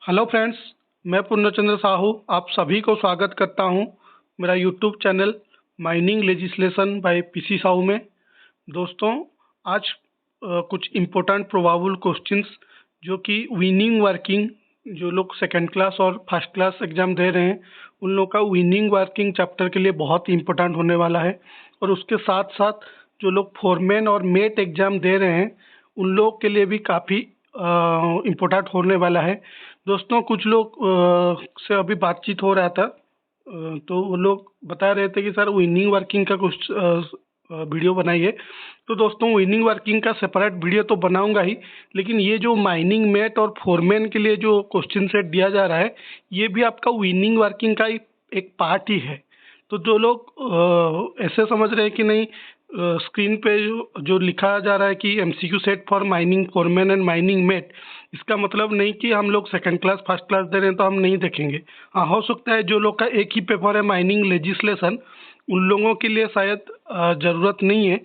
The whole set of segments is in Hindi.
हेलो फ्रेंड्स, मैं पूर्णचंद्र साहू आप सभी को स्वागत करता हूं मेरा YouTube channel mining legislation by PC Sahu में। दोस्तों, आज कुछ इम्पोर्टेंट प्रोबेबल क्वेश्चंस जो कि विनिंग वर्किंग जो लोग सेकंड क्लास और फर्स्ट क्लास एग्जाम दे रहे हैं उन लोग का विनिंग वर्किंग चैप्टर के लिए बहुत ही इम्पोर्टेंट होने वाला है। और उसके साथ साथ जो लोग फोरमैन और मेट एग्जाम दे रहे हैं उन लोग के लिए भी काफ़ी इम्पोर्टेंट होने वाला है। दोस्तों, कुछ लोग से अभी बातचीत हो रहा था, तो वो लोग बता रहे थे कि सर विनिंग वर्किंग का कुछ वीडियो बनाइए। तो दोस्तों, विनिंग वर्किंग का सेपरेट वीडियो तो बनाऊंगा ही, लेकिन ये जो माइनिंग मेट और फोरमैन के लिए जो क्वेश्चन सेट दिया जा रहा है ये भी आपका विनिंग वर्किंग का एक पार्ट ही है। तो जो लोग ऐसे समझ रहे हैं कि नहीं, स्क्रीन पे जो लिखा जा रहा है कि MCQ set for mining foreman and mining met, इसका मतलब नहीं कि हम लोग सेकंड क्लास फर्स्ट क्लास दे रहे हैं तो हम नहीं देखेंगे। हाँ, हो सकता है जो लोग का एक ही पेपर है माइनिंग लेजिस्लेशन उन लोगों के लिए शायद ज़रूरत नहीं है,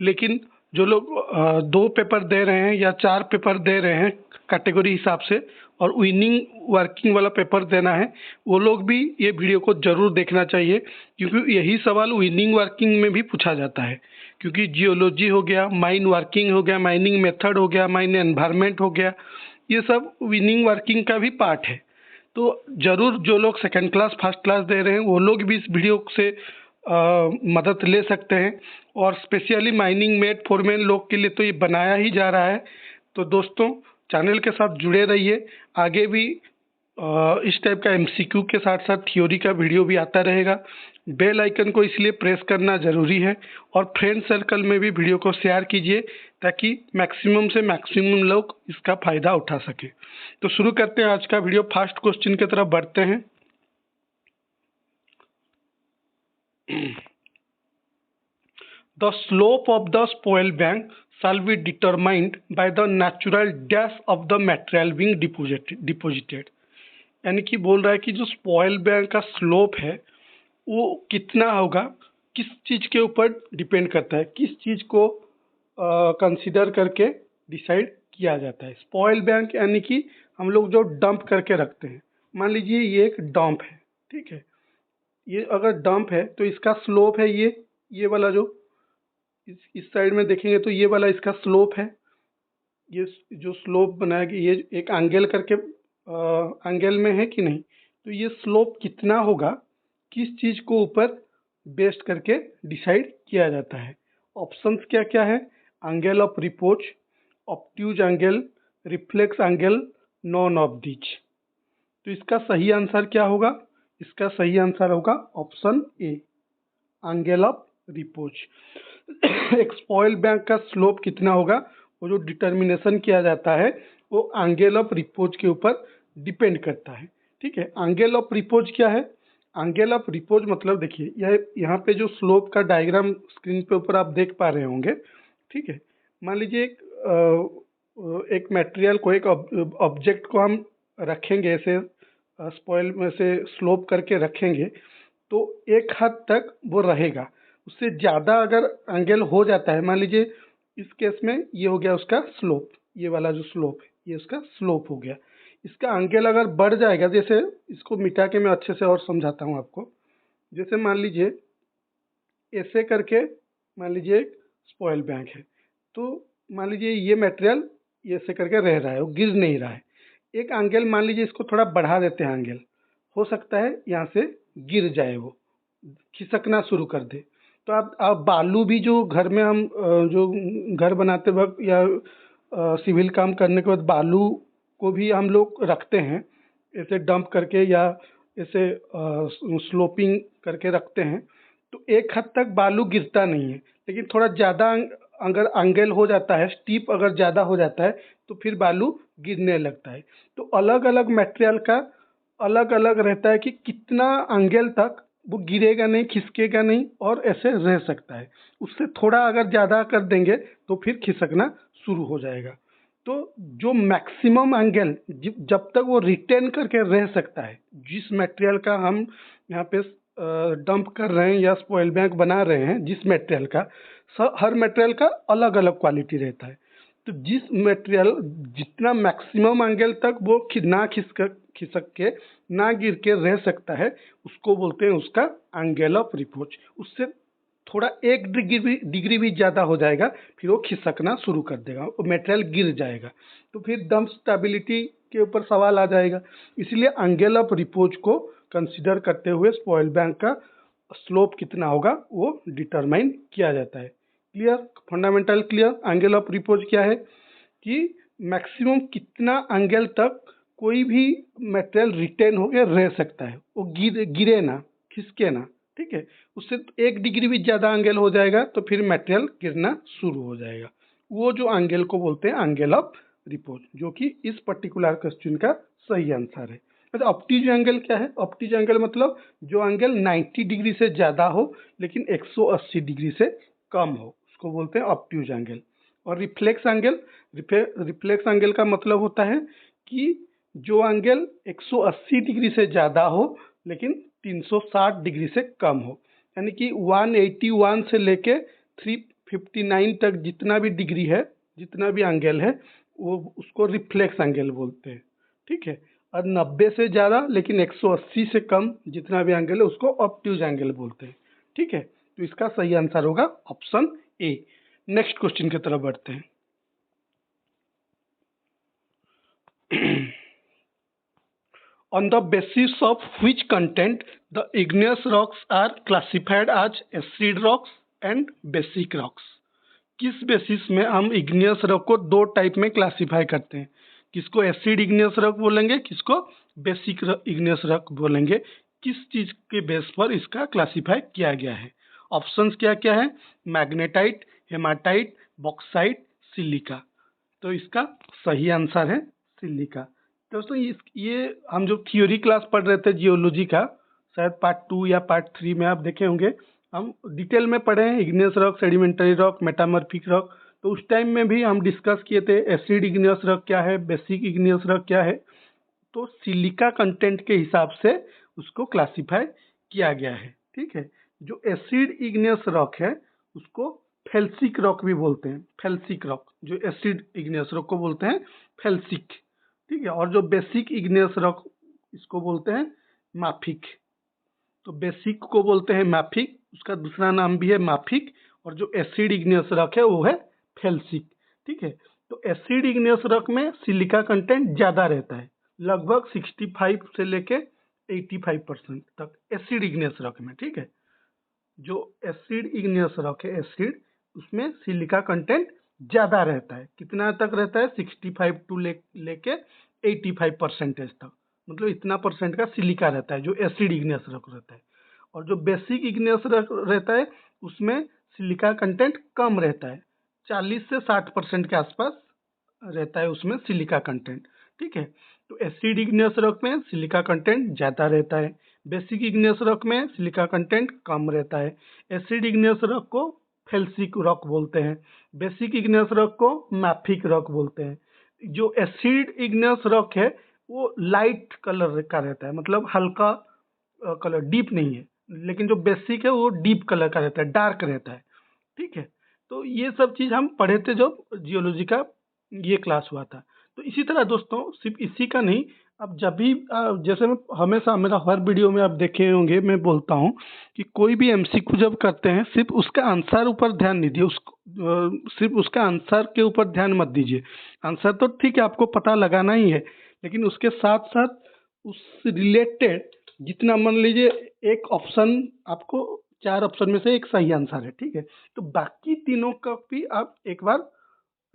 लेकिन जो लोग दो पेपर दे रहे हैं या चार पेपर दे रहे हैं कैटेगरी हिसाब से और विनिंग वर्किंग वाला पेपर देना है, वो लोग भी ये वीडियो को ज़रूर देखना चाहिए, क्योंकि यही सवाल विनिंग वर्किंग में भी पूछा जाता है। क्योंकि जियोलॉजी हो गया, माइन वर्किंग हो गया, माइनिंग मेथड हो गया, माइन एनवायरनमेंट हो गया, ये सब विनिंग वर्किंग का भी पार्ट है। तो ज़रूर जो लोग सेकंड क्लास फर्स्ट क्लास दे रहे हैं वो लोग भी इस वीडियो से मदद ले सकते हैं। और स्पेशली माइनिंग मेट फोरमैन लोग के लिए तो ये बनाया ही जा रहा है। तो दोस्तों, चैनल के साथ जुड़े रहिए, आगे भी इस टाइप का एमसीक्यू के साथ साथ थ्योरी का वीडियो भी आता रहेगा। बेल आइकन को इसलिए प्रेस करना ज़रूरी है और फ्रेंड सर्कल में भी वीडियो को शेयर कीजिए ताकि मैक्सिमम से मैक्सिमम लोग इसका फ़ायदा उठा सके। तो शुरू करते हैं आज का वीडियो। फर्स्ट क्वेश्चन की तरफ बढ़ते हैं। The slope of the spoil bank shall be determined by the natural dash of the material being deposited। यानी कि बोल रहा है कि जो स्पॉइल बैंक का स्लोप है वो कितना होगा, किस चीज़ के ऊपर डिपेंड करता है, किस चीज़ को कंसीडर करके डिसाइड किया जाता है। स्पॉइल बैंक यानी कि हम लोग जो डंप करके रखते हैं, मान लीजिए ये एक डंप है, ठीक है। ये अगर डंप है तो इसका स्लोप है ये वाला जो इस साइड में देखेंगे तो ये वाला इसका स्लोप है। ये जो स्लोप बनाया गया ये एक एंगल करके एंगल में है कि नहीं, तो ये स्लोप कितना होगा किस चीज़ को ऊपर बेस्ड करके डिसाइड किया जाता है। ऑप्शंस क्या क्या है? Angle of report, obtuse angle, reflex angle, none of these. तो इसका सही आंसर क्या होगा? इसका सही आंसर होगा option A, angle of report. एक स्पॉइल बैंक का स्लोप कितना होगा वो जो डिटर्मिनेशन किया जाता है वो एंगल ऑफ रिपोज के ऊपर डिपेंड करता है, ठीक है। एंगल ऑफ रिपोज क्या है? एंगल ऑफ रिपोज मतलब देखिए यह यहाँ पे जो स्लोप का डायग्राम स्क्रीन पे ऊपर आप देख पा रहे होंगे, ठीक है। मान लीजिए एक मटेरियल को, एक ऑब्जेक्ट को हम रखेंगे ऐसे स्पॉइल में से स्लोप करके रखेंगे तो एक हद तक वो रहेगा। उससे ज़्यादा अगर एंगल हो जाता है, मान लीजिए इस केस में ये हो गया उसका स्लोप, ये वाला जो स्लोप है ये उसका स्लोप हो गया। इसका एंगल अगर बढ़ जाएगा, जैसे इसको मिटा के मैं अच्छे से और समझाता हूँ आपको। जैसे मान लीजिए ऐसे करके मान लीजिए एक स्पॉइल बैंक है, तो मान लीजिए ये मटेरियल ये ऐसे करके रह रहा है, वो गिर नहीं रहा है। एक एंगल मान लीजिए इसको थोड़ा बढ़ा देते हैं एंगल, हो सकता है यहाँ से गिर जाए, वो खिसकना शुरू कर दे। तो आप बालू भी जो घर में हम जो घर बनाते वक्त या सिविल काम करने के बाद बालू को भी हम लोग रखते हैं ऐसे डंप करके या ऐसे स्लोपिंग करके रखते हैं, तो एक हद तक बालू गिरता नहीं है। लेकिन थोड़ा ज़्यादा अगर एंगल हो जाता है, स्टीप अगर ज़्यादा हो जाता है तो फिर बालू गिरने लगता है। तो अलग अलग मटेरियल का अलग अलग रहता है कि कितना एंगल तक वो गिरेगा नहीं, खिसकेगा नहीं और ऐसे रह सकता है। उससे थोड़ा अगर ज़्यादा कर देंगे तो फिर खिसकना शुरू हो जाएगा। तो जो मैक्सिमम एंगल जब तक वो रिटेन करके रह सकता है, जिस मटेरियल का हम यहाँ पे डंप कर रहे हैं या स्पॉइल बैंक बना रहे हैं, जिस मटेरियल का हर मटेरियल का अलग अलग क्वालिटी रहता है। तो जिस मटेरियल जितना मैक्सिमम एंगल तक वो ना खिसक के ना गिर के रह सकता है, उसको बोलते हैं उसका एंगल ऑफ रिपोज। उससे थोड़ा 1 डिग्री भी ज़्यादा हो जाएगा, फिर वो खिसकना शुरू कर देगा, वो मटेरियल गिर जाएगा, तो फिर दम स्टेबिलिटी के ऊपर सवाल आ जाएगा। इसलिए एंगल ऑफ रिपोज को कंसिडर करते हुए स्पॉइल बैंक का स्लोप कितना होगा वो डिटरमाइन किया जाता है। Clear, fundamental clear. Angle of repose क्या है कि मैक्सिमम कितना एंगल तक कोई भी मटेरियल रिटेन हो के रह सकता है, वो गिरे ना, खिसके ना, ठीक है। उससे 1 डिग्री भी ज़्यादा एंगल हो जाएगा तो फिर मटेरियल गिरना शुरू हो जाएगा। वो जो एंगल को बोलते हैं एंगल ऑफ रिपोज, जो कि इस पर्टिकुलर क्वेश्चन का सही आंसर है। अच्छा, ऑब्ट्यूज एंगल क्या है? ऑब्ट्यूज एंगल मतलब जो एंगल 90 डिग्री से ज़्यादा हो लेकिन 180 डिग्री से कम हो, उसको बोलते हैं ऑब्ट्यूज एंगल। और रिफ्लेक्स एंगल, रिफ्लेक्स एंगल का मतलब होता है कि जो एंगल 180 डिग्री से ज़्यादा हो लेकिन 360 डिग्री से कम हो, यानी कि 181 से लेके 359 तक जितना भी डिग्री है, जितना भी एंगल है, वो उसको रिफ्लेक्स एंगल बोलते हैं, ठीक है। और 90 से ज़्यादा लेकिन 180 से कम जितना भी एंगल है उसको ऑब्ट्यूज एंगल बोलते हैं, ठीक है। तो इसका सही आंसर होगा ऑप्शन ए। नेक्स्ट क्वेश्चन की तरफ बढ़ते हैं। On the basis of which content the igneous rocks are classified as acid rocks and basic rocks? किस बेसिस में हम इग्नियस रॉक को दो टाइप में क्लासिफाई करते हैं? किसको एसिड इग्नियस रॉक बोलेंगे, किसको बेसिक इग्नियस रॉक बोलेंगे? किस चीज के बेस पर इसका क्लासिफाई किया गया है? ऑप्शंस क्या क्या है? Magnetite, haematite, bauxite, silica. तो इसका सही आंसर है सिलिका। दोस्तों ये हम जो थ्योरी क्लास पढ़ रहे थे जियोलॉजी का, शायद पार्ट 2 या पार्ट 3 में आप देखे होंगे, हम डिटेल में पढ़े हैं igneous rock, sedimentary rock, metamorphic rock. तो उस टाइम में भी हम डिस्कस किए थे एसिड इग्नियस रॉक क्या है, बेसिक इग्नियस रॉक क्या है। तो सिलिका कंटेंट के हिसाब से उसको क्लासिफाई किया गया है, ठीक है। जो एसिड इग्नियस रॉक है उसको फेल्सिक रॉक भी बोलते हैं, फेल्सिक रॉक। जो एसिड इग्नियस रॉक को बोलते हैं फेल्सिक, ठीक है। और जो बेसिक इग्नियस रॉक इसको बोलते हैं माफिक। तो बेसिक को बोलते हैं माफिक, उसका दूसरा नाम भी है माफिक। और जो एसिड इग्नियस रॉक है वो है फेल्सिक, ठीक है। तो एसिड इग्नियस रॉक में सिलिका कंटेंट ज़्यादा रहता है, लगभग 65 से लेके 85% तक एसिड इग्नियस रॉक में, ठीक है। जो एसिड इग्नियस रॉक है एसिड, उसमें सिलिका कंटेंट ज़्यादा रहता है। कितना तक रहता है? 65 टू लेके 85% तक, मतलब इतना परसेंट का सिलिका रहता है जो एसिड इग्नियस रॉक रहता है। और जो बेसिक इग्नियस रॉक रहता है उसमें सिलिका कंटेंट कम रहता है, 40 से 60% के आसपास रहता है उसमें सिलिका कंटेंट, ठीक है। तो एसिड इग्नियस रॉक में सिलिका कंटेंट ज़्यादा रहता है, बेसिक इग्नियस रॉक में सिलिका कंटेंट कम रहता है। एसिड इग्नियस रॉक को फेल्सिक रॉक बोलते हैं, बेसिक इग्नियस रॉक को मैफिक रॉक बोलते हैं। जो एसिड इग्नियस रॉक है वो लाइट कलर का रहता है, मतलब हल्का कलर, डीप नहीं है। लेकिन जो बेसिक है वो डीप कलर का रहता है, डार्क रहता है, ठीक है। तो ये सब चीज़ हम पढ़े थे जब जियोलॉजी का ये क्लास हुआ था। तो इसी तरह दोस्तों सिर्फ इसी का नहीं, अब जब भी जैसे मैं हमेशा, मेरा हर वीडियो में आप देखे होंगे मैं बोलता हूँ कि कोई भी एमसीक्यू जब करते हैं सिर्फ उसका आंसर ऊपर ध्यान नहीं दिए, उसको सिर्फ उसका आंसर के ऊपर ध्यान मत दीजिए। आंसर तो ठीक है आपको पता लगाना ही है, लेकिन उसके साथ साथ उस रिलेटेड जितना, मान लीजिए एक ऑप्शन आपको 4 ऑप्शन में से एक सही आंसर है, ठीक है। तो बाकी तीनों का भी आप एक बार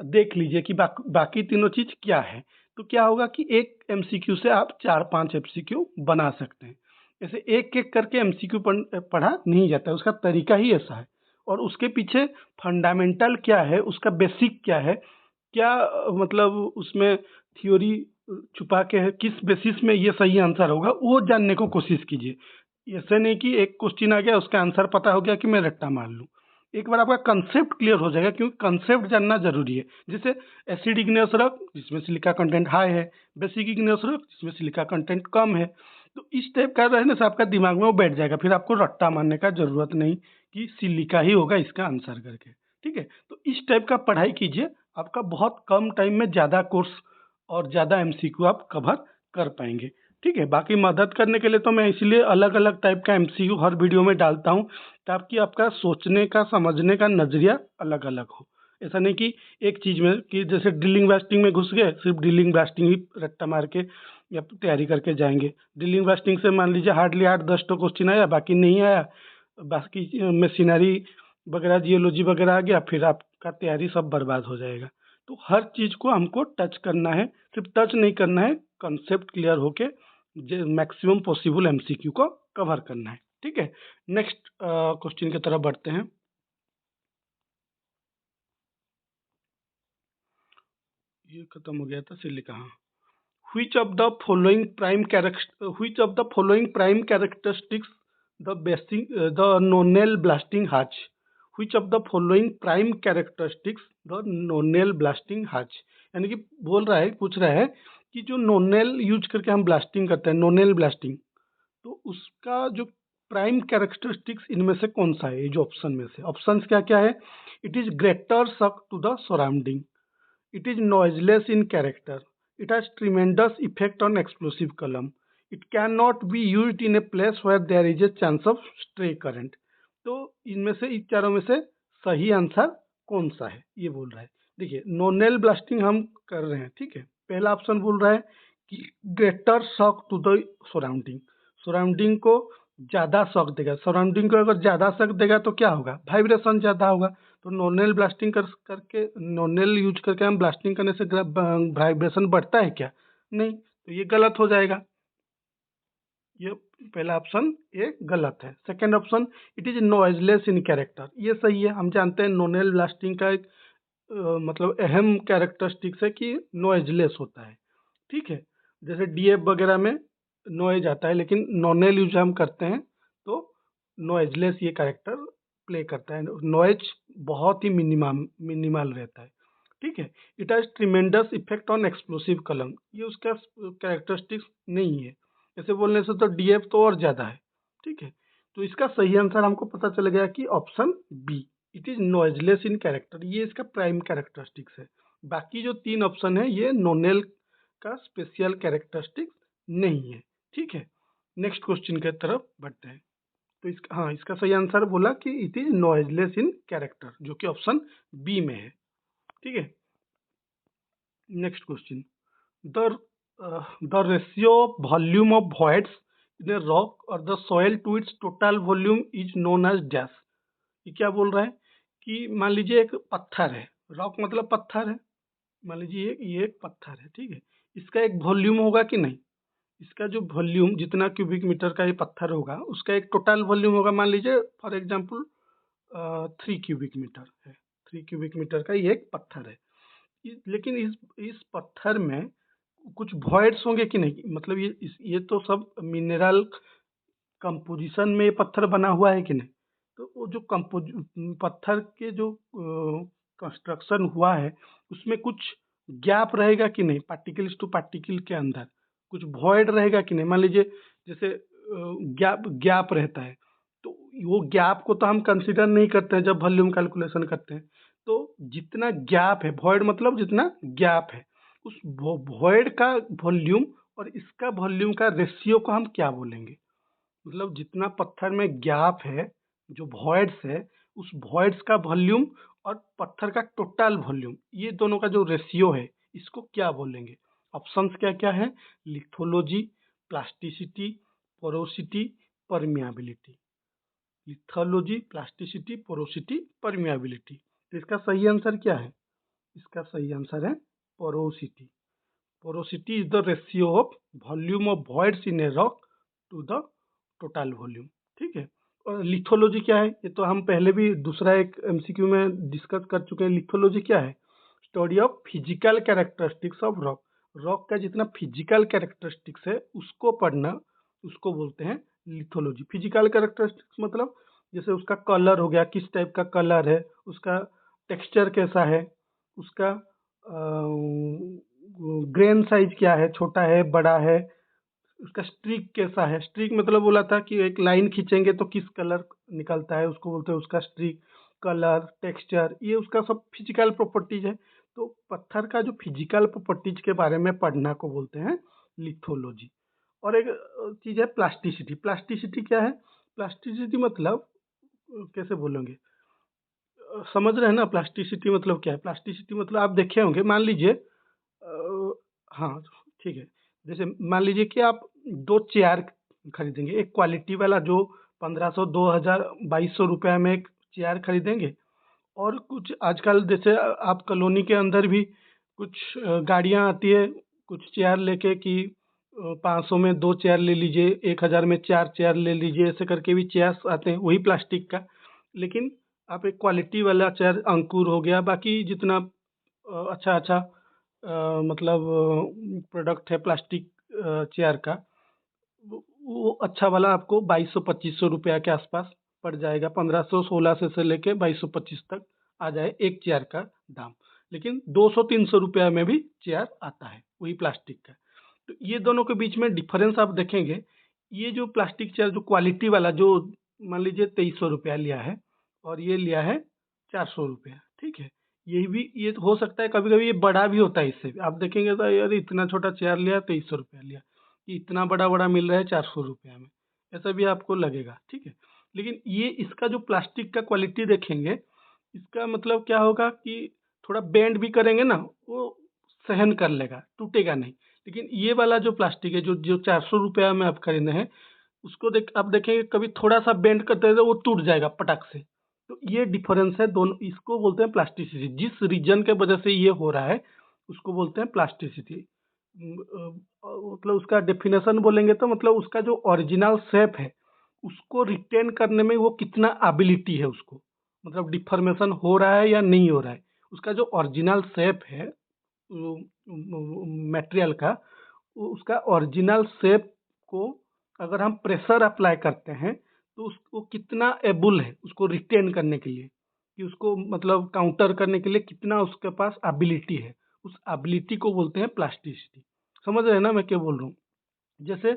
देख लीजिए कि बाकी तीनों चीज़ क्या है। तो क्या होगा कि एक एमसीक्यू से आप 4-5 एमसीक्यू बना सकते हैं। ऐसे एक-एक करके एमसीक्यू पढ़ा नहीं जाता है, उसका तरीका ही ऐसा है। और उसके पीछे फंडामेंटल क्या है, उसका बेसिक क्या है, क्या मतलब उसमें थ्योरी छुपा के है, किस बेसिस में ये सही आंसर होगा, वो जानने को कोशिश कीजिए। ऐसे नहीं कि एक क्वेश्चन आ गया उसका आंसर पता हो गया कि मैं रट्टा मार लूँ। एक बार आपका कंसेप्ट क्लियर हो जाएगा, क्योंकि कंसेप्ट जानना जरूरी है। जैसे एसिड इग्नियस रॉक जिसमें सिलिका कंटेंट हाई है, बेसिक इग्नियस रॉक जिसमें सिलिका कंटेंट कम है। तो इस टाइप का रहने से आपका दिमाग में वो बैठ जाएगा, फिर आपको रट्टा मारने का जरूरत नहीं कि सिलिका ही होगा इसका आंसर करके, ठीक है। तो इस टाइप का पढ़ाई कीजिए, आपका बहुत कम टाइम में ज़्यादा कोर्स और ज़्यादा एमसीक्यू आप कवर कर पाएंगे। ठीक है, बाकी मदद करने के लिए तो मैं इसीलिए अलग अलग टाइप का एमसीक्यू हर वीडियो में डालता हूँ, ताकि आपका सोचने का समझने का नज़रिया अलग अलग हो। ऐसा नहीं कि एक चीज़ में कि जैसे ड्रिलिंग ब्लास्टिंग में घुस गए, सिर्फ ड्रिलिंग ब्लास्टिंग ही रट्टा मार के या तैयारी करके जाएंगे। ड्रिलिंग ब्लास्टिंग से मान लीजिए हार्डली 8-10 तो क्वेश्चन आया, बाकी नहीं आया, बाकी मशीनरी वगैरह जियोलॉजी वगैरह आ गया, फिर आपका तैयारी सब बर्बाद हो जाएगा। तो हर चीज़ को हमको टच करना है, सिर्फ टच नहीं करना है, कंसेप्ट क्लियर होके मैक्सिमम पॉसिबल एमसीक्यू को कवर करना है। ठीक है, नेक्स्ट क्वेश्चन की तरफ बढ़ते हैं। ये खत्म हो गया था, सिल्ली कहाँ। Which of the following characteristics the nonel blasting has? Which of the following prime characteristics the nonel blasting has? यानी कि बोल रहा है, पूछ रहा है कि जो नोनेल यूज करके हम ब्लास्टिंग करते हैं, नोनेल ब्लास्टिंग, तो उसका जो प्राइम कैरेक्टरिस्टिक्स इनमें से कौन सा है? ये जो ऑप्शन में से, ऑप्शंस क्या क्या है? It is greater shock to the surrounding, it is noiseless in character. It has tremendous effect on explosive column. It cannot be used in a place where there is a chance of stray current. तो इनमें से, इन चारों में से सही आंसर कौन सा है, ये बोल रहा है। देखिए, नोनेल ब्लास्टिंग हम कर रहे हैं, ठीक है। पहला ऑप्शन बोल रहा है कि greater shock to the surrounding, surrounding को ज़्यादा शॉक देगा। सराउंडिंग को अगर ज़्यादा शॉक देगा तो क्या होगा? वाइब्रेशन ज़्यादा होगा। तो नोनेल ब्लास्टिंग करके, नोनेल यूज करके हम ब्लास्टिंग करने से वाइब्रेशन बढ़ता है क्या? नहीं, तो ये गलत हो जाएगा। ये पहला ऑप्शन ये गलत है। Second option, it is noiseless in character, ये सही है। हम जानते हैं नोनेल ब्लास्टिंग का एक मतलब अहम कैरेक्टरिस्टिक्स है कि नॉइजलेस होता है। ठीक है, जैसे डीएफ वगैरह में नॉइज आता है, लेकिन नॉनेल यूज हम करते हैं तो नॉइजलेस ये कैरेक्टर प्ले करता है। नॉइज बहुत ही मिनिमल रहता है। ठीक है, it has tremendous effect on explosive कलम, ये उसका कैरेक्टरिस्टिक्स नहीं है। ऐसे बोलने से तो डीएफ तो और ज्यादा है। ठीक है, तो इसका सही आंसर हमको पता चल गया कि option B, it is noiseless in character, ये इसका प्राइम कैरेक्टरिस्टिक्स है। बाकी जो तीन ऑप्शन है ये नोनेल का स्पेशल कैरेक्टरिस्टिक्स नहीं है। ठीक है, नेक्स्ट क्वेश्चन की तरफ बढ़ते हैं। तो इसका, हाँ, इसका सही आंसर बोला कि it is noiseless in character, जो कि ऑप्शन बी में है। ठीक है, next question, the the ratio of volume of voids in a rock और the soil to its total volume is known as dash. ये क्या बोल रहा है कि मान लीजिए एक पत्थर है, रॉक मतलब पत्थर है, मान लीजिए ये एक पत्थर है, ठीक है। इसका एक वॉल्यूम होगा कि नहीं? इसका जो वॉल्यूम, जितना क्यूबिक मीटर का ये पत्थर होगा, उसका एक टोटल वॉल्यूम होगा, मान लीजिए फॉर एग्जांपल 3 क्यूबिक मीटर है। 3 क्यूबिक मीटर का ये एक पत्थर है। लेकिन इस पत्थर में कुछ वॉइड्स होंगे कि नहीं? मतलब ये तो सब मिनरल कंपोजिशन में ये पत्थर बना हुआ है कि नहीं? तो वो जो पत्थर के जो कंस्ट्रक्शन हुआ है, उसमें कुछ गैप रहेगा कि नहीं? पार्टिकल्स टू पार्टिकल के अंदर कुछ वॉइड रहेगा कि नहीं? मान लीजिए जैसे गैप गैप रहता है, तो वो गैप को तो हम कंसिडर नहीं करते हैं जब वॉल्यूम कैलकुलेशन करते हैं। तो जितना गैप है, वॉइड मतलब जितना गैप है, उस वॉइड का वॉल्यूम और इसका वॉल्यूम का रेशियो को हम क्या बोलेंगे? मतलब जितना पत्थर में गैप है, जो वॉइड्स है, उस वॉइड्स का वॉल्यूम और पत्थर का टोटल वॉल्यूम, ये दोनों का जो रेशियो है, इसको क्या बोलेंगे? ऑप्शंस क्या क्या है? Lithology, plasticity, porosity, permeability. Lithology, plasticity, porosity, permeability. तो इसका सही आंसर क्या है? इसका सही आंसर है porosity. Porosity is the ratio of volume of voids in a rock to the total volume. ठीक है, और लिथोलॉजी क्या है? ये तो हम पहले भी दूसरा एक एमसीक्यू में डिस्कस कर चुके हैं। लिथोलॉजी क्या है? Study of physical characteristics of rock. Rock का जितना फिजिकल कैरेक्टरिस्टिक्स है उसको पढ़ना, उसको बोलते हैं लिथोलॉजी। फिजिकल कैरेक्टरिस्टिक्स मतलब जैसे उसका कलर हो गया, किस टाइप का कलर है, उसका टेक्सचर कैसा है, उसका ग्रेन साइज क्या है, छोटा है, बड़ा है, उसका स्ट्रीक कैसा है। स्ट्रीक मतलब बोला था कि एक लाइन खींचेंगे तो किस कलर निकलता है, उसको बोलते हैं उसका स्ट्रीक। कलर, टेक्सचर, ये उसका सब फिजिकल प्रॉपर्टीज है। तो पत्थर का जो फिजिकल प्रॉपर्टीज के बारे में पढ़ना को बोलते हैं लिथोलॉजी। और एक चीज़ है प्लास्टिसिटी। प्लास्टिसिटी क्या है? प्लास्टिसिटी मतलब कैसे बोलेंगे, समझ रहे हैं ना? प्लास्टिसिटी मतलब क्या है? प्लास्टिसिटी मतलब आप देखे होंगे, मान लीजिए हाँ ठीक है, जैसे मान लीजिए कि आप दो चेयर खरीदेंगे, एक क्वालिटी वाला जो 1500 2000 2200 रुपये में एक चेयर खरीदेंगे, और कुछ आजकल जैसे आप कॉलोनी के अंदर भी कुछ गाड़ियाँ आती है कुछ चेयर लेके कि 500 में दो चेयर ले लीजिए, 1000 में चार चेयर ले लीजिए, ऐसे करके भी चेयर्स आते हैं वही प्लास्टिक का। लेकिन आप एक क्वालिटी वाला चेयर, अंकुर हो गया, बाकी जितना अच्छा अच्छा मतलब प्रोडक्ट है प्लास्टिक चेयर का, वो अच्छा वाला आपको 2200 2500 रुपया के आसपास पड़ जाएगा। 1516 से लेके 2225 तक आ जाए एक चेयर का दाम। लेकिन 200 300 रुपया में भी चेयर आता है वही प्लास्टिक का। तो ये दोनों के बीच में डिफरेंस आप देखेंगे। ये जो प्लास्टिक चेयर जो क्वालिटी वाला जो मान लीजिए 2300 रुपया लिया है, और ये लिया है 400 रुपया, ठीक है। यही भी ये तो हो सकता है कभी कभी ये बड़ा भी होता है, इससे भी आप देखेंगे तो यार इतना छोटा चेयर लिया 2300 रुपया लिया, कि इतना बड़ा बड़ा मिल रहा है 400 रुपया में, ऐसा भी आपको लगेगा, ठीक है। लेकिन ये इसका जो प्लास्टिक का क्वालिटी देखेंगे, इसका मतलब क्या होगा कि थोड़ा बेंड भी करेंगे ना, वो सहन कर लेगा, टूटेगा नहीं। लेकिन ये वाला जो प्लास्टिक है जो जो 400 रुपया में आप खरीदे हैं, उसको देख आप देखेंगे कभी थोड़ा सा बेंड करते हैं तो वो टूट जाएगा पटक से। तो ये डिफरेंस है दोनों, इसको बोलते हैं प्लास्टिसिटी। जिस रीजन के वजह से ये हो रहा है उसको बोलते हैं प्लास्टिसिटी। मतलब उसका डेफिनेशन बोलेंगे तो मतलब उसका जो ओरिजिनल शेप है उसको रिटेन करने में वो कितना एबिलिटी है उसको, मतलब डिफॉर्मेशन हो रहा है या नहीं हो रहा है। उसका जो ओरिजिनल शेप है मटेरियल का, उसका ओरिजिनल शेप को अगर हम प्रेशर अप्लाई करते हैं तो उसको कितना एबुल है उसको रिटेन करने के लिए, कि उसको मतलब काउंटर करने के लिए कितना उसके पास एबिलिटी है, उस एबिलिटी को बोलते हैं प्लास्टिसिटी। समझ रहे हैं ना मैं क्या बोल रहा हूँ? जैसे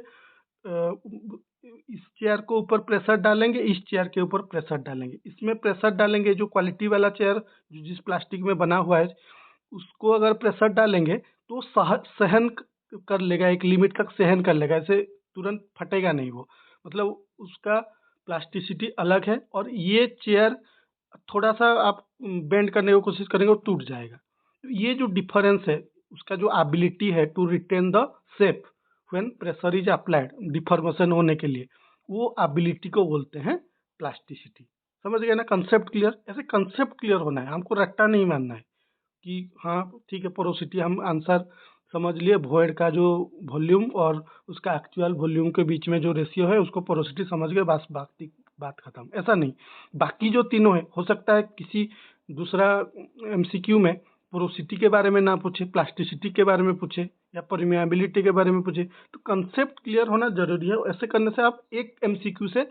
इस चेयर को ऊपर प्रेशर डालेंगे, इस चेयर के ऊपर प्रेशर डालेंगे, इसमें प्रेशर डालेंगे, जो क्वालिटी वाला चेयर जो जिस प्लास्टिक में बना हुआ है उसको अगर प्रेशर डालेंगे तो सहन कर लेगा, एक लिमिट तक सहन कर लेगा, ऐसे तुरंत फटेगा नहीं वो, मतलब उसका प्लास्टिसिटी अलग है। और ये चेयर थोड़ा सा आप बेंड करने की कोशिश करेंगे वो टूट जाएगा। तो ये जो डिफरेंस है उसका जो एबिलिटी है to retain the shape when pressure is applied, deformation होने के लिए, वो एबिलिटी को बोलते हैं प्लास्टिसिटी। समझ गए ना? Concept clear? ऐसे कंसेप्ट क्लियर होना है, हमको रट्टा नहीं मानना है कि हाँ ठीक है पोरोसिटी हम आंसर समझ लिए, वॉइड का जो वॉल्यूम और उसका एक्चुअल वॉल्यूम के बीच में जो रेशियो है उसको पोरोसिटी समझ गए, बस बात खत्म। ऐसा नहीं, बाकी जो तीनों है हो सकता है किसी दूसरा एमसीक्यू में पोरोसिटी के बारे में ना पूछे, प्लास्टिसिटी के बारे में पूछे या परमिएबिलिटी के बारे में पूछे। तो कंसेप्ट क्लियर होना जरूरी है। ऐसे करने से आप एक एमसीक्यू से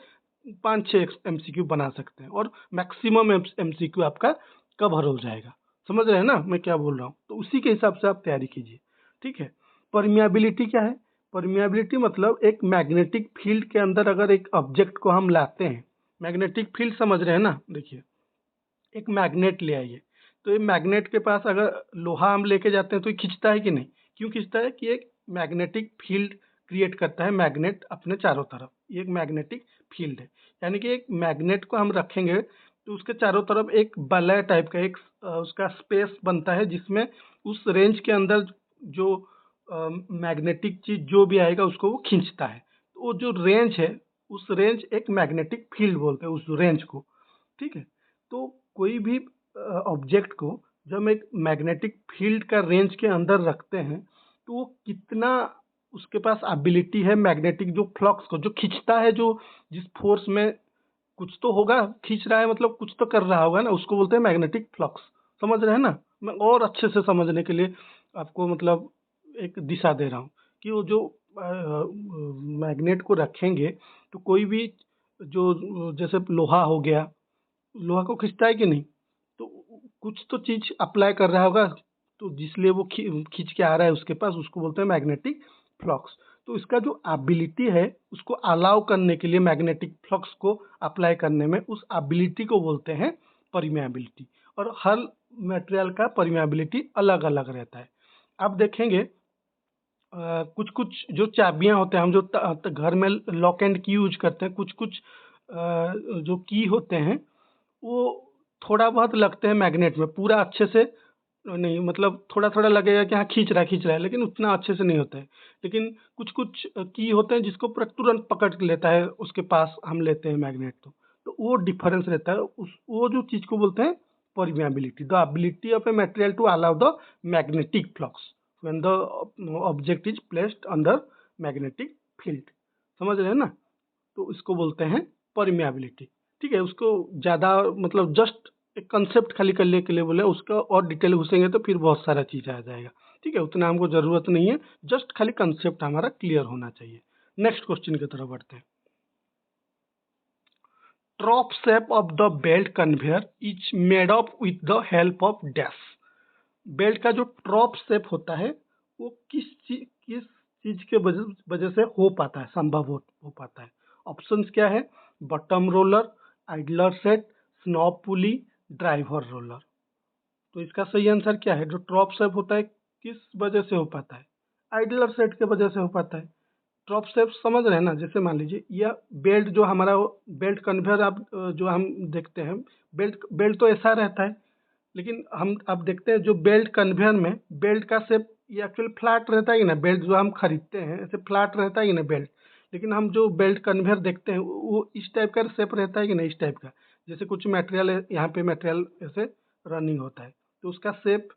5 6 एमसीक्यू बना सकते हैं और मैक्सिमम एमसीक्यू आपका कवर हो जाएगा। समझ रहे हैं ना मैं क्या बोल रहा हूँ? तो उसी के हिसाब से आप तैयारी कीजिए, ठीक है। परमिएबिलिटी क्या है? परमिएबिलिटी मतलब एक मैग्नेटिक फील्ड के अंदर अगर एक ऑब्जेक्ट को हम लाते हैं, मैग्नेटिक फील्ड समझ रहे हैं ना? देखिए एक मैग्नेट ले आइए, तो ये मैग्नेट के पास अगर लोहा हम लेके जाते हैं तो ये खींचता है कि नहीं? क्यों खींचता है? कि एक मैग्नेटिक फील्ड क्रिएट करता है मैग्नेट अपने चारों तरफ, ये एक मैग्नेटिक फील्ड है। यानी कि एक मैग्नेट को हम रखेंगे तो उसके चारों तरफ एक वलय टाइप का एक उसका स्पेस बनता है, जिसमें उस रेंज के अंदर जो मैग्नेटिक चीज जो भी आएगा उसको वो खींचता है। तो वो जो रेंज है उस रेंज एक मैग्नेटिक फील्ड बोलते हैं उस रेंज को, ठीक है। तो कोई भी ऑब्जेक्ट को जब हम एक मैग्नेटिक फील्ड का रेंज के अंदर रखते हैं तो वो कितना उसके पास एबिलिटी है मैग्नेटिक जो फ्लक्स को जो खींचता है, जो जिस फोर्स में कुछ तो होगा, खींच रहा है मतलब कुछ तो कर रहा होगा ना, उसको बोलते हैं मैग्नेटिक फ्लक्स। समझ रहे हैं ना? मैं और अच्छे से समझने के लिए आपको मतलब एक दिशा दे रहा हूँ कि वो जो मैग्नेट को रखेंगे तो कोई भी जो जैसे लोहा हो गया, लोहा को खींचता है कि नहीं? तो कुछ तो चीज अप्लाई कर रहा होगा, तो जिसलिए वो खींच के आ रहा है उसके पास, उसको बोलते हैं मैग्नेटिक फ्लक्स। तो इसका जो एबिलिटी है उसको अलाउ करने के लिए मैग्नेटिक फ्लक्स को अप्लाई करने में उस एबिलिटी को बोलते हैं परमिएबिलिटी। और हर मटेरियल का परमिएबिलिटी अलग अलग रहता है। आप देखेंगे कुछ कुछ जो चाबियां होते हैं, हम जो घर में लॉक एंड की यूज करते हैं, कुछ कुछ जो की होते हैं वो थोड़ा बहुत लगते हैं मैग्नेट में, पूरा अच्छे से नहीं, मतलब थोड़ा थोड़ा लगेगा कि हाँ खींच रहा है, लेकिन उतना अच्छे से नहीं होता है। लेकिन कुछ कुछ की होते हैं जिसको पूरा तुरंत पकड़ के लेता है, उसके पास हम लेते हैं मैग्नेट, तो वो डिफरेंस रहता है। उस वो जो चीज को बोलते हैं permeability, the ability of a material to allow the magnetic flux when the object is placed under magnetic field. समझ रहे हैं ना? तो इसको बोलते हैं परमिएबिलिटी। ठीक है, उसको ज़्यादा मतलब जस्ट एक कंसेप्ट खाली करने के लिए बोले, उसका और डिटेल घुसेंगे तो फिर बहुत सारा चीज़ आ जाएगा। ठीक है, उतना हमको ज़रूरत नहीं है, जस्ट खाली कंसेप्ट हमारा क्लियर होना चाहिए। नेक्स्ट क्वेश्चन की तरफ बढ़ते हैं। Trough shape of the belt conveyor is made up with the help of dash. Belt का जो ट्रॉप शेप होता है वो किस चीज के वजह से हो पाता है, संभव हो पाता है। ऑप्शंस क्या है? Bottom roller, idler set, snub pulley, driver roller. तो इसका सही आंसर क्या है? जो ट्रॉप शेप होता है किस वजह से हो पाता है? आइडलर सेट के वजह से हो पाता है। ड्रॉप स्टेप समझ रहे हैं ना? जैसे मान लीजिए यह बेल्ट जो हमारा बेल्ट कन्वेयर, आप जो हम देखते हैं, बेल्ट बेल्ट तो ऐसा रहता है, लेकिन हम आप देखते हैं जो बेल्ट कन्वेयर में बेल्ट का शेप ये एक्चुअली फ्लैट रहता है कि ना, बेल्ट जो हम खरीदते हैं ऐसे फ्लैट रहता है कि ना बेल्ट, लेकिन हम जो बेल्ट कन्वेयर देखते हैं वो इस टाइप का शेप रहता है कि नहीं, इस टाइप का। जैसे कुछ मटेरियल यहाँ पे मटेरियल ऐसे रनिंग होता है, तो उसका शेप,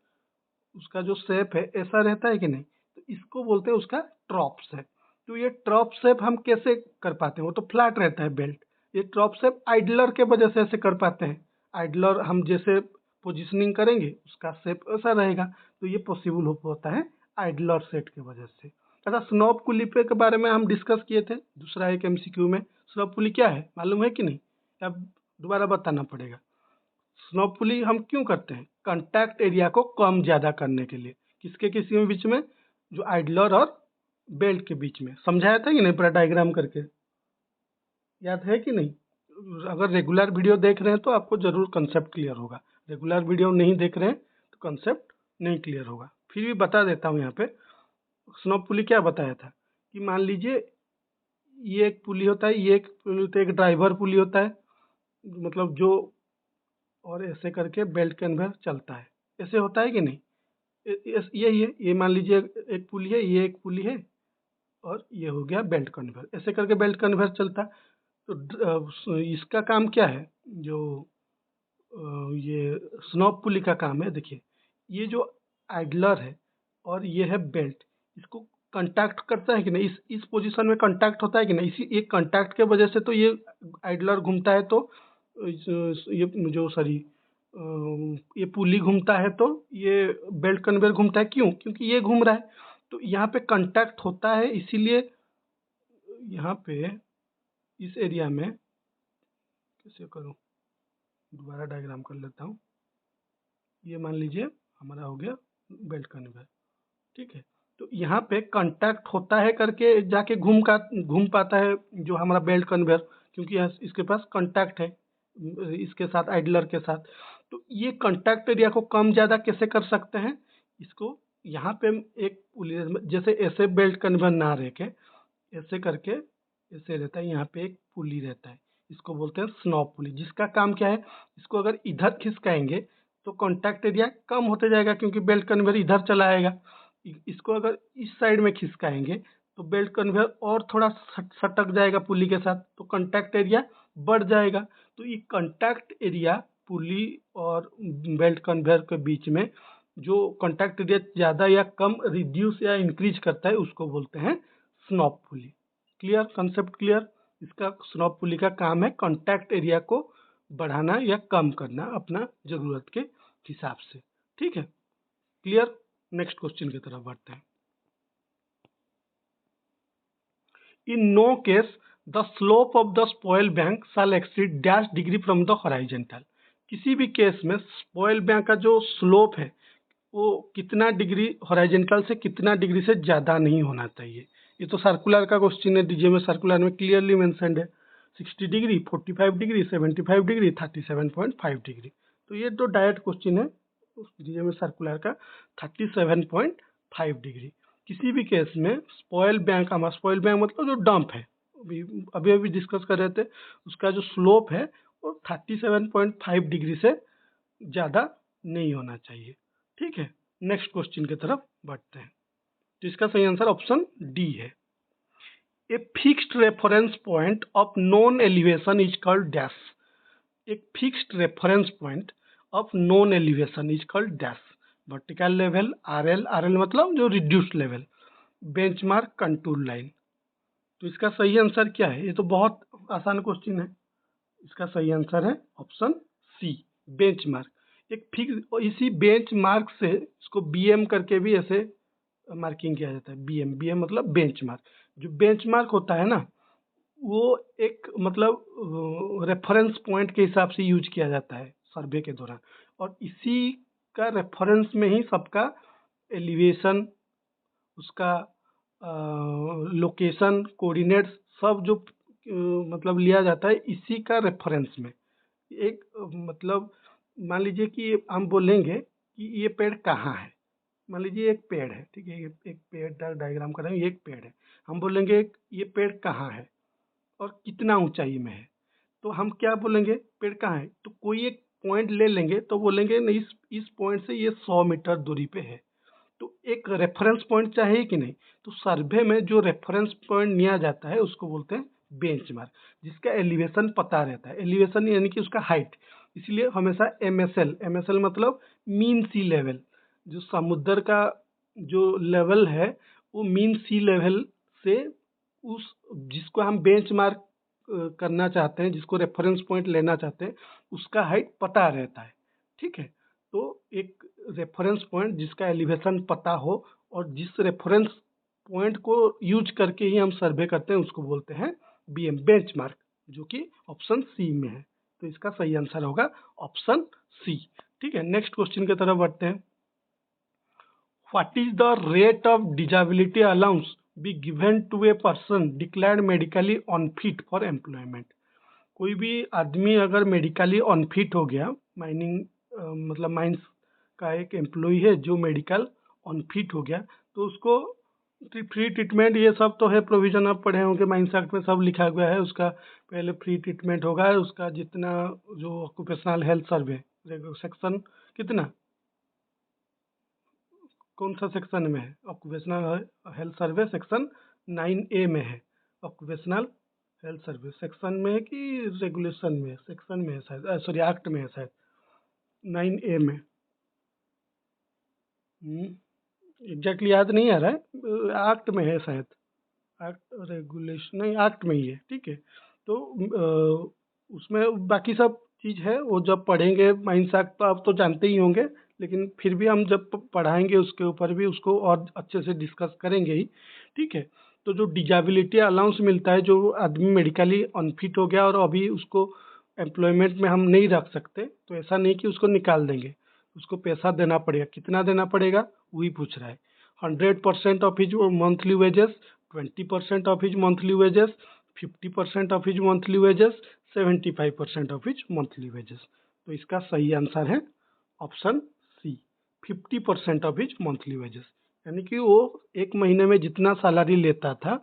उसका जो शेप है ऐसा रहता है कि नहीं, तो इसको बोलते हैं उसका ट्रॉप शेप। तो ये ट्रॉप शेप हम कैसे कर पाते हैं? वो तो फ्लैट रहता है बेल्ट, ये ट्रॉप शेप आइडलर के वजह से ऐसे कर पाते हैं। आइडलर हम जैसे पोजिशनिंग करेंगे उसका शेप ऐसा रहेगा, तो ये पॉसिबल हो पाता है आइडलर सेट की वजह से। अच्छा, स्नॉब पुली पे के बारे में हम डिस्कस किए थे दूसरा एक एमसीक्यू में। स्नॉब पुली क्या है मालूम है कि नहीं? अब दोबारा बताना पड़ेगा। स्नो पुली हम क्यों करते हैं? कांटेक्ट एरिया को कम ज्यादा करने के लिए। किसके किसी में बीच में? जो आइडलर और बेल्ट के बीच में। समझाया था कि नहीं पूरा डायग्राम करके? याद है कि नहीं? अगर रेगुलर वीडियो देख रहे हैं तो आपको जरूर कंसेप्ट क्लियर होगा, रेगुलर वीडियो नहीं देख रहे हैं तो कंसेप्ट नहीं क्लियर होगा। फिर भी बता देता हूँ यहाँ पे। स्नो पुली क्या बताया था कि मान लीजिए ये एक पुली होता है, ये एक पुली होता है, एक ड्राइवर पुली होता है, मतलब जो, और ऐसे करके बेल्ट के अंदर चलता है। ऐसे होता है कि नहीं? यही है, ये मान लीजिए एक पुली है, ये एक पुली है, और ये हो गया बेल्ट कन्वेयर। ऐसे करके बेल्ट कन्वेयर चलता है। तो इसका काम क्या है? जो ये स्नॉब पुली का काम है, देखिए ये जो आइडलर है और ये है बेल्ट, इसको कांटेक्ट करता है कि नहीं, इस पोजीशन में कांटेक्ट होता है कि नहीं, इसी एक कांटेक्ट के वजह से तो ये आइडलर घूमता है, तो ये जो सॉरी ये पुली घूमता है, तो ये बेल्ट कन्वेयर घूमता है। क्यों? क्योंकि ये घूम रहा है, तो यहाँ पे कांटेक्ट होता है, इसीलिए यहाँ पे इस एरिया में, कैसे करूँ, दोबारा डायग्राम कर लेता हूँ। ये मान लीजिए हमारा हो गया बेल्ट कन्वेयर, ठीक है। तो यहाँ पे कांटेक्ट होता है करके जाके घूम पाता है जो हमारा बेल्ट कन्वेयर, क्योंकि इसके पास कांटेक्ट है इसके साथ, आइडलर के साथ। तो ये कांटेक्ट एरिया को कम ज़्यादा कैसे कर सकते हैं? इसको यहाँ पे एक पुली, जैसे ऐसे बेल्ट कन्वेयर ना रह के ऐसे करके ऐसे रहता है, यहाँ पे एक पुली रहता है, इसको बोलते हैं स्नॉब पुली, जिसका काम क्या है? इसको अगर इधर खिसकाएंगे तो कांटेक्ट एरिया कम होते जाएगा, क्योंकि बेल्ट कन्वेयर इधर चला आएगा। इसको अगर इस साइड में खिसकाएंगे तो बेल्ट कन्वेयर और थोड़ा सटक जाएगा पुली के साथ, तो कांटेक्ट एरिया बढ़ जाएगा। तो ये कांटेक्ट एरिया पुली और बेल्ट कन्वेयर के बीच में जो कांटेक्ट एरिया ज़्यादा या कम रिड्यूस या इंक्रीज करता है, उसको बोलते हैं स्नॉब पुली। क्लियर? Concept clear? इसका स्नॉब पुली का काम है कांटेक्ट एरिया को बढ़ाना या कम करना अपना जरूरत के हिसाब से। ठीक है, क्लियर? नेक्स्ट क्वेश्चन की तरफ बढ़ते हैं। In no case the slope of the spoil bank shall exceed dash degree from the horizontal. किसी भी केस में स्पॉइल बैंक का जो स्लोप है वो कितना डिग्री, हॉरिजॉन्टल से कितना डिग्री से ज़्यादा नहीं होना चाहिए। ये तो सर्कुलर का क्वेश्चन है, डीजे में सर्कुलर में क्लियरली मेंशन्ड है, 60 डिग्री, 45 डिग्री, 75 डिग्री, 37.5 डिग्री। तो ये तो डायरेक्ट क्वेश्चन है, रीजन में सर्कुलर का 37.5 डिग्री। किसी भी केस में स्पॉइल बैंक, हमारा स्पॉइल बैंक मतलब जो डंप है, अभी अभी डिस्कस कर रहे थे, उसका जो स्लोप है वो 37.5 डिग्री से ज़्यादा नहीं होना चाहिए। ठीक है, नेक्स्ट क्वेश्चन की तरफ बढ़ते हैं। तो इसका सही आंसर ऑप्शन डी है। A fixed reference point of known elevation is called dash. एक fixed reference point of known elevation is called dash. Vertical level RL, RL मतलब जो reduced level, benchmark, contour line. तो इसका सही आंसर क्या है? ये तो बहुत आसान क्वेश्चन है। इसका सही आंसर है ऑप्शन सी, बेंचमार्क। एक फिक्स, इसी बेंचमार्क से इसको बीएम करके भी ऐसे मार्किंग किया जाता है। बीएम, बीएम मतलब बेंचमार्क। जो बेंचमार्क होता है ना, वो एक मतलब रेफरेंस पॉइंट के हिसाब से यूज किया जाता है सर्वे के दौरान, और इसी का रेफरेंस में ही सबका एलिवेशन, उसका लोकेशन, कोऑर्डिनेट्स सब जो मतलब लिया जाता है इसी का रेफरेंस में। एक मतलब मान लीजिए कि हम बोलेंगे कि ये पेड़ कहाँ है। मान लीजिए एक पेड़ है, ठीक है, ये एक पेड़ का डायग्राम कर रहे हैं, ये एक पेड़ है। हम बोलेंगे ये पेड़ कहाँ है और कितना ऊंचाई में है। तो हम क्या बोलेंगे, पेड़ कहाँ है, तो कोई एक पॉइंट ले लेंगे तो बोलेंगे नहीं, इस पॉइंट से ये 100 मीटर दूरी पे है। तो एक रेफरेंस पॉइंट चाहिए कि नहीं। तो सर्वे में जो रेफरेंस पॉइंट लिया जाता है उसको बोलते हैं बेंचमार्क, जिसका एलिवेशन पता रहता है। एलिवेशन यानी कि उसका हाइट, इसलिए हमेशा एमएसएल, एमएसएल मतलब मीन सी लेवल, जो समुद्र का जो लेवल है वो मीन सी लेवल से उस जिसको हम बेंचमार्क करना चाहते हैं, जिसको रेफरेंस पॉइंट लेना चाहते हैं, उसका हाइट पता रहता है। ठीक है, तो एक रेफरेंस पॉइंट जिसका एलिवेशन पता हो और जिस रेफरेंस पॉइंट को यूज करके ही हम सर्वे करते हैं उसको बोलते हैं बीएम, बेंचमार्क, जो कि ऑप्शन सी में है। तो इसका सही आंसर होगा ऑप्शन सी। ठीक है, नेक्स्ट क्वेश्चन की तरफ बढ़ते हैं। What is the rate of disability allowance be given to a person declared medically unfit for employment. कोई भी आदमी अगर मेडिकली अनफिट हो गया, माइनिंग मतलब माइंस का एक एम्प्लॉय है जो मेडिकल अनफिट हो गया, तो उसको फ्री ट्रीटमेंट, ये सब तो है प्रोविजन, आप पढ़े होंगे माइंस एक्ट में सब लिखा गया है। उसका पहले फ्री ट्रीटमेंट होगा, उसका जितना जो ऑक्यूपेशनल हेल्थ सर्वे सेक्शन, कितना, कौन सा सेक्शन में है, occupational health survey section 9A में है। ऑक्यूपेशनल हेल्थ सर्विस सेक्शन में है कि रेगुलेशन में, सेक्शन में है शायद, सॉरी एक्ट में है शायद, 9A में। एग्जैक्टली याद नहीं आ रहा है, एक्ट में है शायद, एक्ट रेगुलेशन नहीं, एक्ट में ही है। ठीक है, तो उसमें बाकी सब चीज़ है, वो जब पढ़ेंगे माइंस एक्ट तो आप तो जानते ही होंगे, लेकिन फिर भी हम जब पढ़ाएंगे उसके ऊपर भी उसको और अच्छे से डिस्कस करेंगे ही। ठीक है, तो जो डिसेबिलिटी अलाउंस मिलता है, जो आदमी मेडिकली अनफिट हो गया और अभी उसको एम्प्लॉयमेंट में हम नहीं रख सकते, तो ऐसा नहीं कि उसको निकाल देंगे, उसको पैसा देना पड़ेगा। कितना देना पड़ेगा वही पूछ रहा है। 100% of his monthly wages, 20% of his monthly wages, 50% of his monthly wages, 75% of his monthly wages. तो इसका सही आंसर है option C, 50% of his monthly wages, यानी कि वो एक महीने में जितना सैलरी लेता था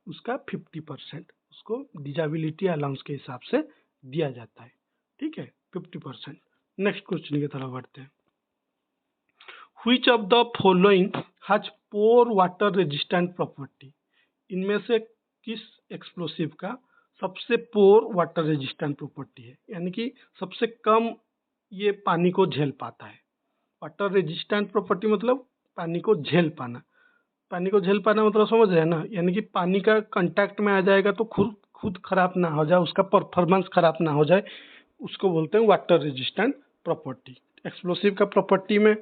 उसका 50% उसको डिसेबिलिटी अलाउंस के हिसाब से दिया जाता है। ठीक है, 50%। नेक्स्ट क्वेश्चन की तरफ बढ़ते हैं। Which of the following has pore water resistant property. इनमें से किस एक्सप्लोसिव का सबसे पोर वाटर रेजिस्टेंट प्रॉपर्टी है, यानी कि सबसे कम ये पानी को झेल पाता है। वाटर रेजिस्टेंट प्रॉपर्टी मतलब पानी को झेल पाना। पानी को झेल पाना मतलब समझ रहे हैं ना, यानी कि पानी का कांटेक्ट में आ जाएगा तो खुद खुद खराब ना हो जाए, उसका परफॉर्मेंस खराब ना हो जाए, उसको बोलते हैं वाटर रेजिस्टेंट प्रॉपर्टी। एक्सप्लोसिव का प्रॉपर्टी में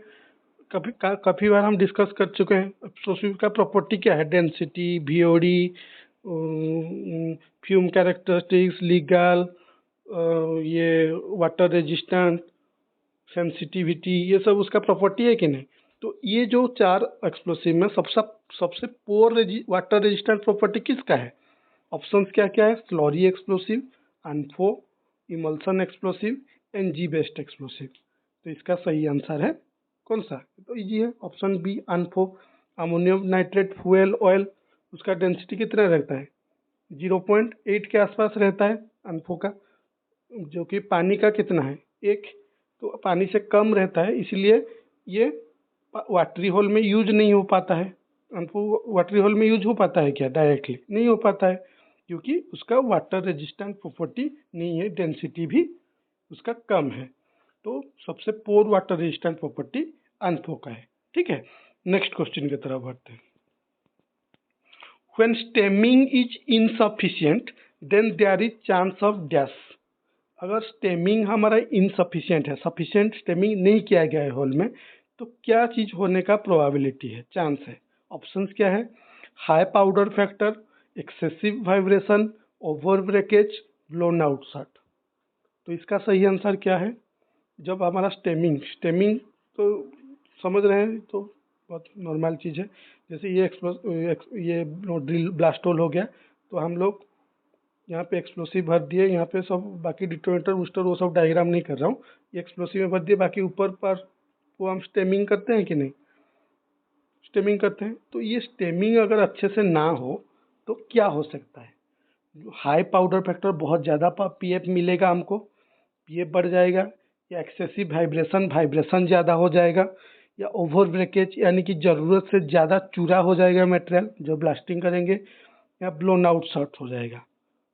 काफ़ी बार हम डिस्कस कर चुके हैं। एक्सप्लोसिव का प्रॉपर्टी क्या है, density, VOD, fume characteristics, legal, ये वाटर रेजिस्टेंट, सेंसिटिविटी, ये सब उसका प्रॉपर्टी है कि नहीं। तो ये जो चार एक्सप्लोसिव में सबसे पोर वाटर रेजिस्टेंट प्रॉपर्टी किसका है। ऑप्शंस क्या क्या है, slurry explosive, ANFO, emulsion explosive, NG based explosive. तो इसका सही आंसर है कौन सा? तो इजी है, option B ANFO. Ammonium nitrate fuel oil, उसका डेंसिटी कितना रहता है? 0.8 के आसपास रहता है अनफो का, जो कि पानी का कितना है? 1। तो पानी से कम रहता है, इसलिए ये वाटरी होल में यूज नहीं हो पाता है। अनफो वाटरी होल में यूज हो पाता है क्या? डायरेक्टली नहीं हो पाता है, क्योंकि उसका वाटर रेजिस्टेंट प्रॉपर्टी नहीं है, डेंसिटी भी उसका कम है। तो सबसे पोर वाटर रेजिस्टेंट प्रॉपर्टी अनफो का है। ठीक है, नेक्स्ट क्वेश्चन की तरफ बढ़ते हैं। When stemming is insufficient, then there is chance of dash। अगर स्टेमिंग हमारा इनसफिशियंट है, सफिशियंट स्टेमिंग नहीं किया गया है होल में, तो क्या चीज होने का प्रोबेबिलिटी है, चांस है? ऑप्शंस क्या है? High powder factor, excessive vibration, over breakage, blown out shot. तो इसका सही आंसर क्या है? जब हमारा स्टेमिंग स्टेमिंग तो समझ रहे हैं, तो बहुत नॉर्मल चीज़ है। जैसे ये ड्रिल ब्लास्ट होल हो गया, तो हम लोग यहाँ पे एक्सप्लोसिव भर दिए, यहाँ पे सब बाकी डिटोनेटर बूस्टर वो सब डायग्राम नहीं कर रहा हूँ, ये एक्सप्लोसिव में भर दिए, बाकी ऊपर पर वो हम स्टेमिंग करते हैं कि नहीं? स्टेमिंग करते हैं। तो ये स्टेमिंग अगर अच्छे से ना हो तो क्या हो सकता है? हाई पाउडर फैक्टर, बहुत ज़्यादा पीएफ मिलेगा हमको, पीएफ बढ़ जाएगा, या एक्सेसिव वाइब्रेशन, वाइब्रेशन ज़्यादा हो जाएगा, या ओवर ब्रेकेज यानी कि ज़रूरत से ज़्यादा चूरा हो जाएगा मटेरियल जो ब्लास्टिंग करेंगे, या ब्लोन आउट शॉट हो जाएगा।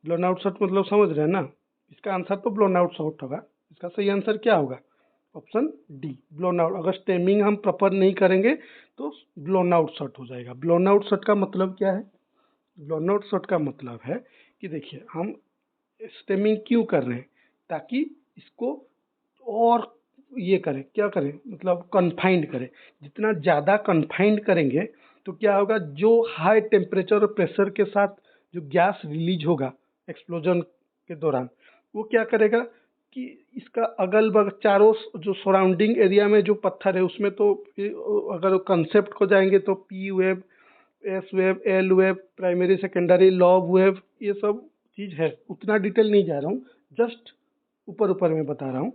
ब्लोन आउट शॉट मतलब समझ रहे हैं ना? इसका आंसर तो ब्लोन आउट शॉट होगा। इसका सही आंसर क्या होगा? Option D, blown out. अगर स्टेमिंग हम प्रॉपर नहीं करेंगे तो ब्लोन आउट शॉट हो जाएगा। ब्लोन आउट शॉट का मतलब क्या है? ब्लोन आउट शॉट का मतलब है कि देखिए, हम स्टेमिंग क्यों कर रहे हैं? ताकि इसको और ये करें, क्या करें, मतलब कन्फाइंड करें। जितना ज़्यादा कन्फाइंड करेंगे तो क्या होगा, जो हाई टेम्परेचर और प्रेशर के साथ जो गैस रिलीज होगा एक्सप्लोजन के दौरान, वो क्या करेगा कि इसका अगल बगल चारों जो सराउंडिंग एरिया में जो पत्थर है उसमें, तो अगर कंसेप्ट को जाएंगे तो P wave, S wave, L wave, primary secondary, lobe wave, ये सब चीज़ है। उतना डिटेल नहीं जा रहा हूँ, जस्ट ऊपर ऊपर में बता रहा हूँ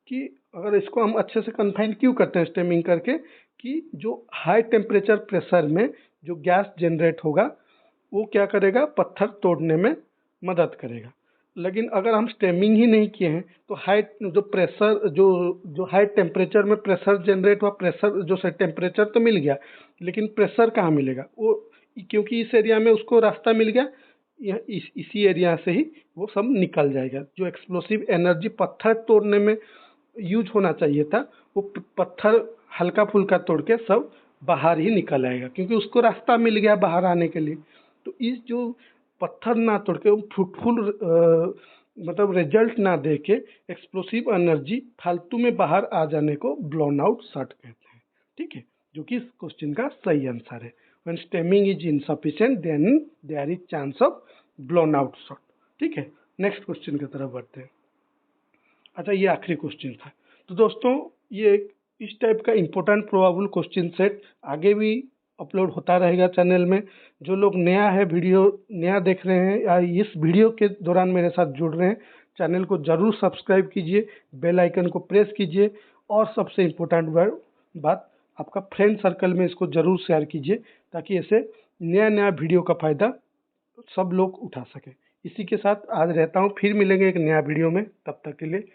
कि अगर इसको हम अच्छे से कन्फाइन क्यों करते हैं स्टेमिंग करके, कि जो हाई टेम्परेचर प्रेशर में जो गैस जनरेट होगा वो क्या करेगा, पत्थर तोड़ने में मदद करेगा। लेकिन अगर हम स्टेमिंग ही नहीं किए हैं तो हाई जो प्रेशर जो जो हाई टेम्परेचर में प्रेशर जनरेट हुआ, प्रेशर जो से टेम्परेचर तो मिल गया, लेकिन प्रेशर कहाँ मिलेगा? वो क्योंकि इस एरिया में उसको रास्ता मिल गया, इसी एरिया से ही वो सब निकल जाएगा। जो एक्सप्लोसिव एनर्जी पत्थर तोड़ने में यूज होना चाहिए था, वो पत्थर हल्का फुल्का तोड़ के सब बाहर ही निकल आएगा, क्योंकि उसको रास्ता मिल गया बाहर आने के लिए। तो इस जो पत्थर ना तोड़ के फ्रूटफुल मतलब रिजल्ट ना दे के एक्सप्लोसिव एनर्जी फालतू में बाहर आ जाने को ब्लोन आउट शॉट कहते हैं। ठीक है, जो कि इस क्वेश्चन का सही आंसर है। When stemming is insufficient then there is chance of blown out shot. ठीक है, नेक्स्ट क्वेश्चन की तरफ बढ़ते हैं। अच्छा, ये आखिरी क्वेश्चन था। तो दोस्तों, ये इस टाइप का इम्पोर्टेंट प्रोबेबल क्वेश्चन सेट आगे भी अपलोड होता रहेगा चैनल में। जो लोग नया है, वीडियो नया देख रहे हैं या इस वीडियो के दौरान मेरे साथ जुड़ रहे हैं, चैनल को ज़रूर सब्सक्राइब कीजिए, बेल आइकन को प्रेस कीजिए, और सबसे इम्पोर्टेंट बात, आपका फ्रेंड सर्कल में इसको ज़रूर शेयर कीजिए, ताकि ऐसे नया नया वीडियो का फ़ायदा सब लोग उठा सकें। इसी के साथ आज रहता हूँ, फिर मिलेंगे एक नया वीडियो में, तब तक के लिए